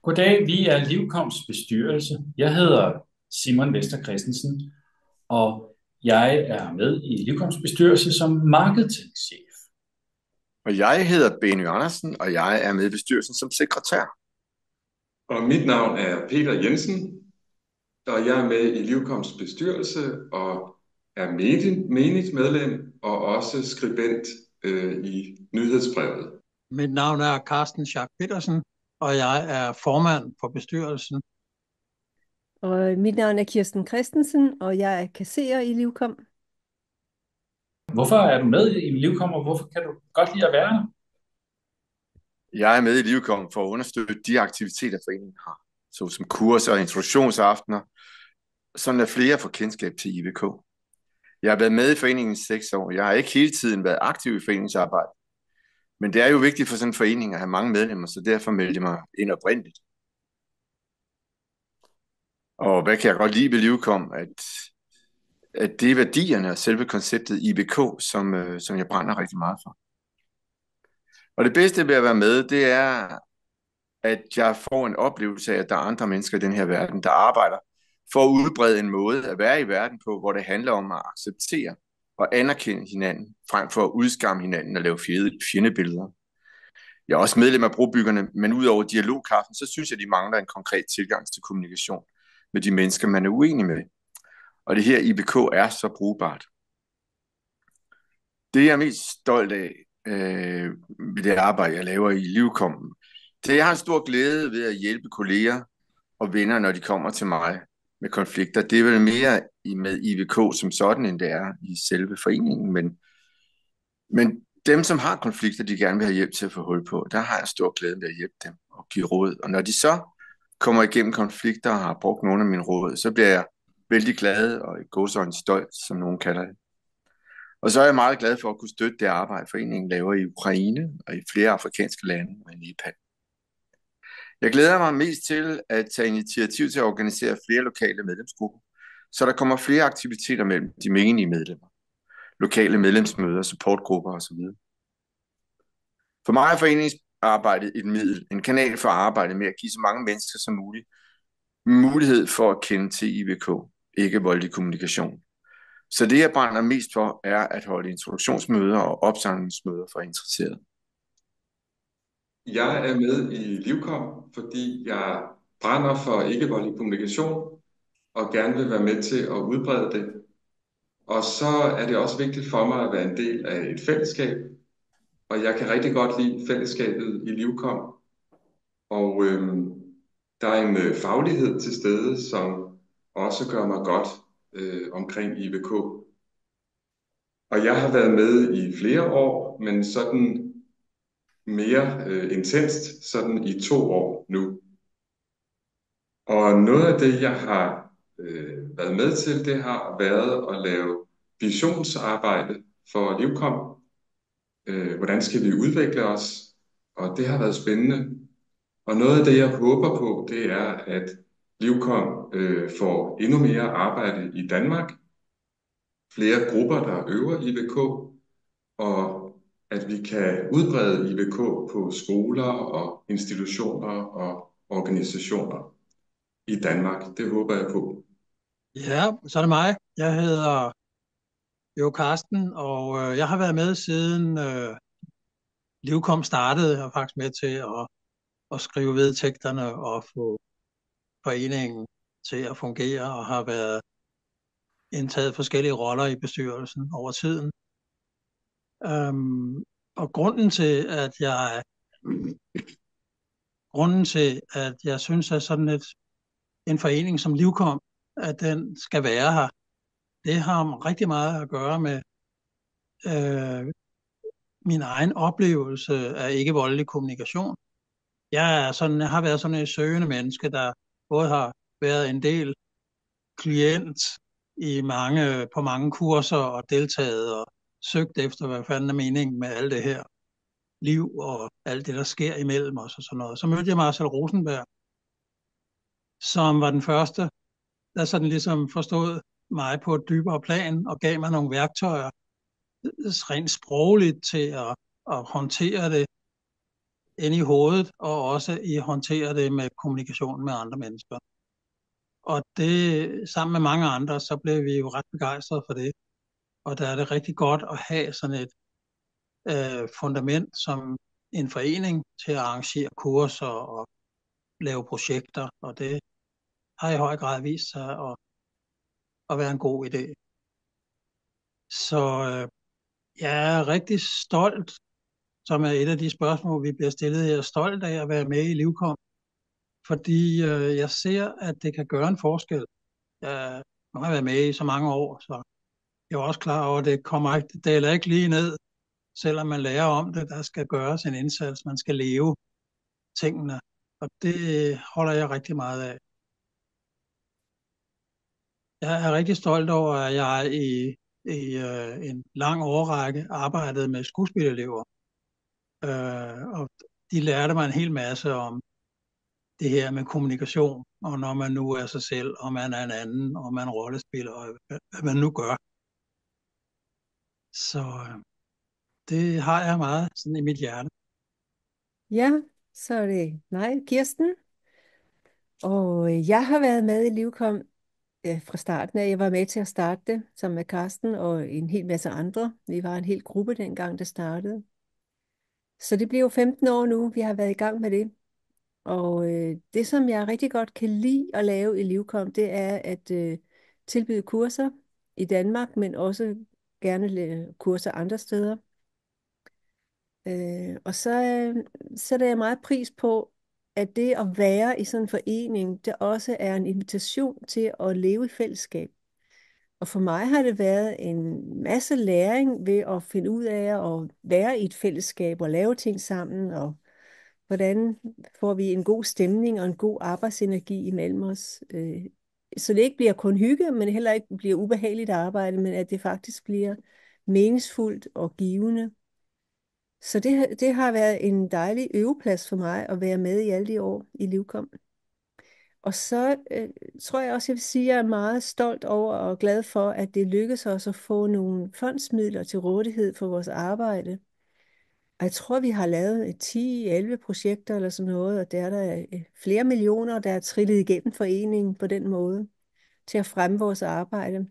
Goddag, vi er Livkoms bestyrelse. Jeg hedder Simon Vester Christensen, og jeg er med i Livkoms bestyrelse som marketingchef. Og jeg hedder Benny Andersen, og jeg er med i bestyrelsen som sekretær. Og mit navn er Peter Jensen, og jeg er med i Livkoms bestyrelse og er menigt medlem og også skribent i nyhedsbrevet. Mit navn er Carsten Schack Petersen, og jeg er formand for bestyrelsen. Og mit navn er Kirsten Christensen, og jeg er kasserer i Livkom. Hvorfor er du med i Livkom, og hvorfor kan du godt lide at være her? Jeg er med i Livkom for at understøtte de aktiviteter, foreningen har, såsom kurser og introduktionsaftener, sådan at flere får kendskab til IVK. Jeg har været med i foreningen i 6 år. Jeg har ikke hele tiden været aktiv i foreningsarbejde, men det er jo vigtigt for sådan en forening at have mange medlemmer, så derfor meldte jeg mig ind oprindeligt. Og hvad kan jeg godt lide ved Livkom, at det er værdierne og selve konceptet IBK, som jeg brænder rigtig meget for. Og det bedste ved at være med, det er, at jeg får en oplevelse af, at der er andre mennesker i den her verden, der arbejder for at udbrede en måde at være i verden på, hvor det handler om at acceptere og anerkende hinanden, frem for at udskamme hinanden og lave fjendebilleder. Jeg er også medlem af Brobyggerne, men udover dialogkaffen, så synes jeg, de mangler en konkret tilgang til kommunikation med de mennesker, man er uenig med. Og det her IBK er så brugbart. Det jeg er mest stolt af ved det arbejde, jeg laver i Livkom, det er, jeg har en stor glæde ved at hjælpe kolleger og venner, når de kommer til mig med konflikter. Det er vel mere med IVK som sådan, end det er i selve foreningen. Men dem, som har konflikter, de gerne vil have hjælp til at få hul på, der har jeg stor glæde ved at hjælpe dem og give råd. Og når de så kommer igennem konflikter og har brugt nogle af mine råd, så bliver jeg vældig glad og i gåseøjne stolt, som nogen kalder det. Og så er jeg meget glad for at kunne støtte det arbejde, foreningen laver i Ukraine og i flere afrikanske lande og i Nepal. Jeg glæder mig mest til at tage initiativ til at organisere flere lokale medlemsgrupper, så der kommer flere aktiviteter mellem de menige medlemmer. Lokale medlemsmøder, supportgrupper osv. For mig er foreningsarbejdet et middel, en kanal for at arbejde med at give så mange mennesker som muligt mulighed for at kende til IVK, ikke voldelig kommunikation. Så det, jeg brænder mest for, er at holde introduktionsmøder og opsamlingsmøder for interesserede. Jeg er med i Livkom, fordi jeg brænder for ikke-voldelig kommunikation og gerne vil være med til at udbrede det. Og så er det også vigtigt for mig at være en del af et fællesskab, og jeg kan rigtig godt lide fællesskabet i Livkom. Og der er en faglighed til stede, som også gør mig godt omkring IVK. Og jeg har været med i flere år, men sådan mere intenst, sådan i 2 år nu. Og noget af det, jeg har været med til, det har været at lave visionsarbejde for Livkom. Hvordan skal vi udvikle os? Og det har været spændende. Og noget af det, jeg håber på, det er, at Livkom får endnu mere arbejde i Danmark. Flere grupper, der øver IVK, og at vi kan udbrede IVK på skoler og institutioner og organisationer i Danmark. Det håber jeg på. Ja, så er det mig. Jeg hedder Jo Carsten, og jeg har været med siden Livkom startede. Jeg er faktisk med til at skrive vedtægterne og få foreningen til at fungere, og har været indtaget forskellige roller i bestyrelsen over tiden. Og grunden til, at jeg synes, at sådan en forening som Livkom, at den skal være her, det har rigtig meget at gøre med min egen oplevelse af ikke-voldelig kommunikation. Jeg har været sådan et søgende menneske, der både har været en del klient på mange kurser og deltaget og søgt efter, hvad fanden er meningen med alt det her liv og alt det, der sker imellem os og sådan noget. Så mødte jeg Marcel Rosenberg, som var den første, der sådan ligesom forstod mig på et dybere plan og gav mig nogle værktøjer rent sprogligt til at håndtere det inde i hovedet, og også i at håndtere det med kommunikation med andre mennesker. Og det, sammen med mange andre, så blev vi jo ret begejstrede for det. Og der er det rigtig godt at have sådan et fundament som en forening til at arrangere kurser og lave projekter, og det har i høj grad vist sig at være en god idé. Så jeg er rigtig stolt, som er et af de spørgsmål, vi bliver stillet her, stolt af at være med i Livkom, fordi jeg ser, at det kan gøre en forskel. Nu har jeg været med i så mange år, så jeg er også klar over, at det kommer ikke, det daler ikke lige ned, selvom man lærer om det. Der skal gøres en indsats, man skal leve tingene, og det holder jeg rigtig meget af. Jeg er rigtig stolt over, at jeg i en lang årrække arbejdede med skuespillerelever, og de lærte mig en hel masse om det her med kommunikation, og når man nu er sig selv, og man er en anden, og man rollespiller, og hvad man nu gør. Så det har jeg meget sådan i mit hjerte. Ja, så er det mig, Kirsten. Og jeg har været med i Livkom fra starten af. Jeg var med til at starte det sammen med Karsten og en hel masse andre. Vi var en hel gruppe dengang, det startede. Så det bliver jo 15 år nu, vi har været i gang med det. Og det, som jeg rigtig godt kan lide at lave i Livkom, det er at tilbyde kurser i Danmark, men også gerne kurser andre steder. Og så sætter jeg meget pris på, at det at være i sådan en forening, det også er en invitation til at leve i fællesskab. Og for mig har det været en masse læring ved at finde ud af at være i et fællesskab og lave ting sammen, og hvordan får vi en god stemning og en god arbejdsenergi imellem os. Så det ikke bliver kun hygge, men heller ikke bliver ubehageligt arbejde, men at det faktisk bliver meningsfuldt og givende. Så det har været en dejlig øveplads for mig at være med i alle de år i Livkom. Og så tror jeg også, jeg vil sige, at jeg er meget stolt over og glad for, at det lykkedes os at få nogle fondsmidler til rådighed for vores arbejde. Og jeg tror, vi har lavet 10-11 projekter eller sådan noget, og der er der flere millioner, der er trillet igennem foreningen på den måde, til at fremme vores arbejde.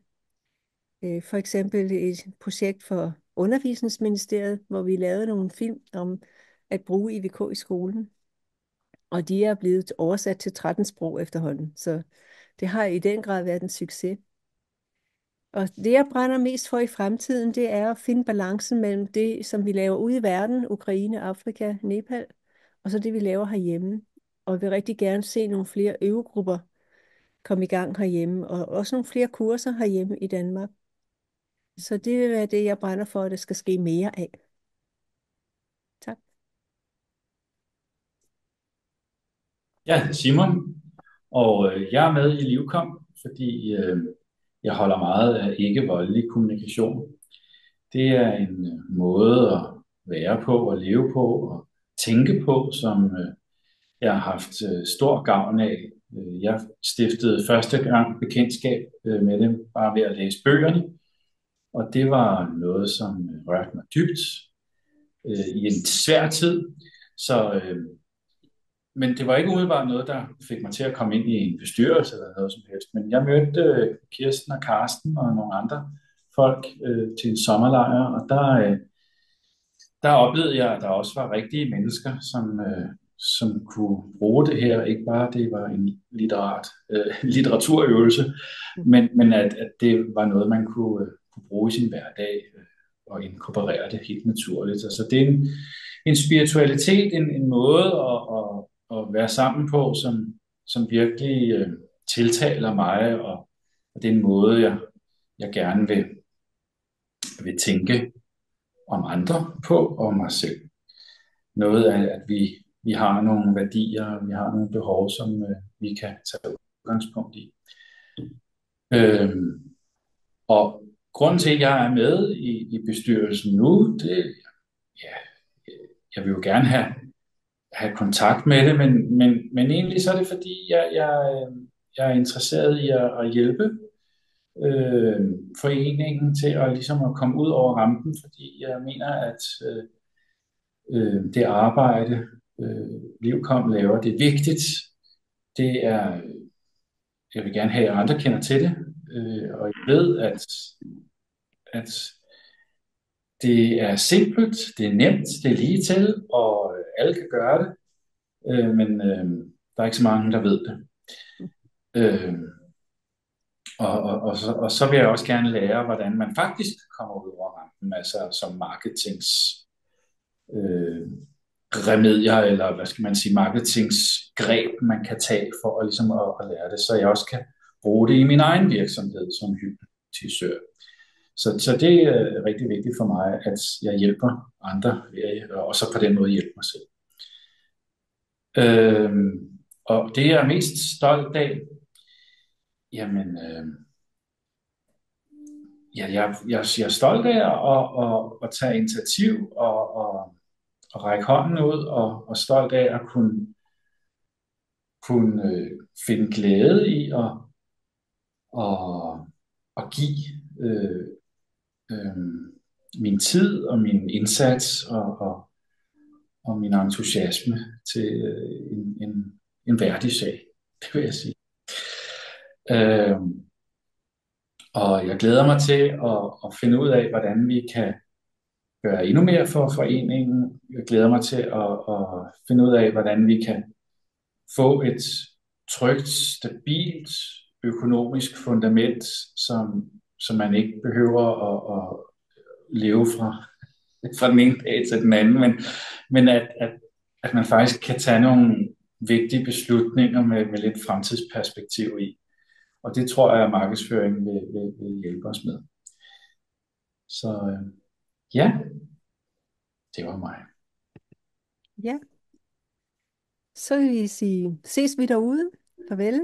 For eksempel et projekt for Undervisningsministeriet, hvor vi lavede nogle film om at bruge IVK i skolen. Og de er blevet oversat til 13 sprog efterhånden, så det har i den grad været en succes. Og det, jeg brænder mest for i fremtiden, det er at finde balancen mellem det, som vi laver ude i verden, Ukraine, Afrika, Nepal, og så det, vi laver herhjemme. Og jeg vil rigtig gerne se nogle flere øvegrupper komme i gang herhjemme, og også nogle flere kurser herhjemme i Danmark. Så det vil være det, jeg brænder for, at der skal ske mere af. Tak. Ja, Simon, og jeg er med i Livkom, fordi jeg holder meget af ikke-voldelig kommunikation. Det er en måde at være på og leve på og tænke på, som jeg har haft stor gavn af. Jeg stiftede første gang bekendtskab med dem bare ved at læse bøgerne, og det var noget, som rørte mig dybt i en svær tid. Så, men det var ikke umiddelbart noget, der fik mig til at komme ind i en bestyrelse eller noget som helst. Men jeg mødte Kirsten og Karsten og nogle andre folk til en sommerlejr, og der oplevede jeg, at der også var rigtige mennesker, som kunne bruge det her. Ikke bare, det var en litteraturøvelse, men at det var noget, man kunne bruge i sin hverdag og inkorporere det helt naturligt. Altså det er en spiritualitet, en måde at være sammen på, som virkelig tiltaler mig, og det er en måde, jeg gerne vil tænke om andre på og mig selv. Noget af, at vi har nogle værdier, vi har nogle behov, som vi kan tage udgangspunkt i. Og grunden til, at jeg er med i bestyrelsen nu, det jeg vil jo gerne have kontakt med det, men egentlig så er det, fordi jeg er interesseret i at hjælpe foreningen til at ligesom at komme ud over rampen, fordi jeg mener, at det arbejde, Livkom laver, det er vigtigt. Det er, jeg vil gerne have, at andre kender til det. Og jeg ved, at det er simpelt, det er nemt, det er lige til, og alle kan gøre det. Men der er ikke så mange, der ved det. Øh, og så vil jeg også gerne lære, hvordan man faktisk kommer ud over rampen, altså som marketings remedier, eller hvad skal man sige, marketingsgreb, man kan tage for at, ligesom at lære det, så jeg også kan bruge det i min egen virksomhed som hypnotisør. Så det er rigtig vigtigt for mig, at jeg hjælper andre, og så på den måde hjælper mig selv. Og det jeg er mest stolt af, jamen, jeg er stolt af at tage initiativ og række hånden ud, og stolt af at kunne finde glæde i at give min tid og min indsats og min entusiasme til en værdig sag, det vil jeg sige. Og jeg glæder mig til at finde ud af, hvordan vi kan gøre endnu mere for foreningen. Jeg glæder mig til at finde ud af, hvordan vi kan få et trygt, stabilt økonomisk fundament, som man ikke behøver at leve fra den ene dag til den anden, men at man faktisk kan tage nogle vigtige beslutninger med lidt fremtidsperspektiv i. Og det tror jeg, at markedsføringen vil hjælpe os med. Så ja, det var mig. Ja. Så vil vi sige, ses vi derude. Farvel.